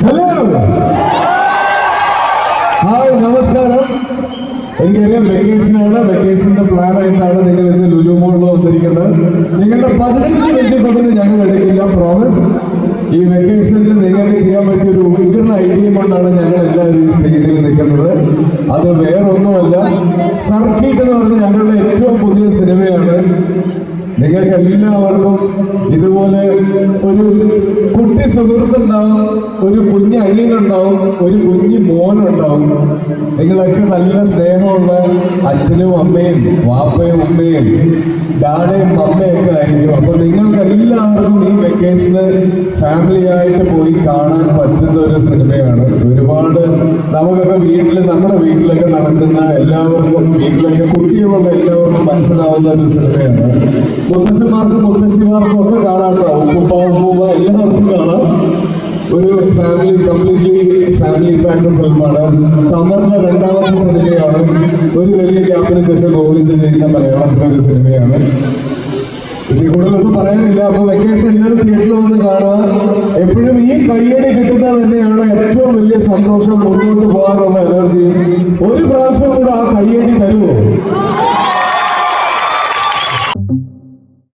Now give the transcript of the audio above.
Hello, hi, നമസ്കാരം. എനിക്കറിയാം വെക്കേഷനാണ്. വെക്കേഷന്റെ plan ആയിട്ടാണ് നിങ്ങൾ ഇന്ന് ലുലു മോളിൽ വന്നിരിക്കുന്നത്. നിങ്ങളുടെ 15 മിനിറ്റ് കൊണ്ട് ഞങ്ങൾ എടുക്കില്ല, പ്രോമിസ്. ഈ വെക്കേഷനിൽ നിങ്ങൾക്ക് ചെയ്യാൻ പറ്റിയ ഒരു ഉഗ്രൻ ഐഡിയ കൊണ്ടാണ് ഞങ്ങൾ എല്ലാവരും ഈ സ്റ്റേജിൽ നിൽക്കുന്നത്. അത് വേറൊന്നുമല്ല, സർക്കിട്ട് എന്ന് പറഞ്ഞ ഞങ്ങളുടെ ഏറ്റവും പുതിയ സിനിമയാണ്. നിങ്ങൾക്ക് എല്ലാവർക്കും ഇതുപോലെ ഒരു കുട്ടി സുഹൃത്തുണ്ടാവും, ഒരു കുഞ്ഞ് അനിയനുണ്ടാവും, ഒരു കുഞ്ഞ് മോനുണ്ടാവും. നിങ്ങളൊക്കെ നല്ല സ്നേഹമുള്ള അച്ഛനും അമ്മയും വാപ്പയും ഉമ്മയും ഡാഡയും അമ്മയൊക്കെ ആയിരിക്കും. അപ്പോൾ നിങ്ങൾക്ക് എല്ലാവർക്കും ഈ വെക്കേഷന് ഫാമിലി ആയിട്ട് പോയി കാണാൻ പറ്റുന്ന ഒരു സിനിമയാണ്. ഒരുപാട് നമുക്കൊക്കെ നമ്മുടെ വീട്ടിലൊക്കെ നടക്കുന്ന എല്ലാവർക്കും, വീട്ടിലൊക്കെ കുട്ടികളുള്ള എല്ലാവർക്കും മനസ്സിലാവുന്ന ഒരു സിനിമയാണ്. മുത്തശ്ശന്മാർക്കും മുത്തശ്ശിമാർക്കും ഒക്കെ കാണാണ്ടാവും, ഉപ്പ ഉമ്മ എല്ലാവർക്കും കാണാം. ഒരു കംപ്ലീറ്റ്ലി ഫാമിലി പാക്ക് ഫിലിമാണ്. സമറിന്റെ 2ാമത്തെ സിനിമയാണ്. ഒരു വലിയ ഗ്യാപ്പിന് ശേഷം ഗോവിന്ദ് ചെയ്യുന്ന മലയാളത്തിലെ ഒരു സിനിമയാണ്. ഇതിൽ കൂടുതലൊന്നും പറയാനില്ല. അപ്പൊ വെക്കേഷൻ എല്ലാവരും തിയേറ്ററിൽ വന്ന് കാണുക. എപ്പോഴും ഈ കയ്യടി കിട്ടുന്നത് തന്നെയാണ് ഏറ്റവും വലിയ സന്തോഷം, മുന്നോട്ട് പോകാനുള്ള എനർജിയും.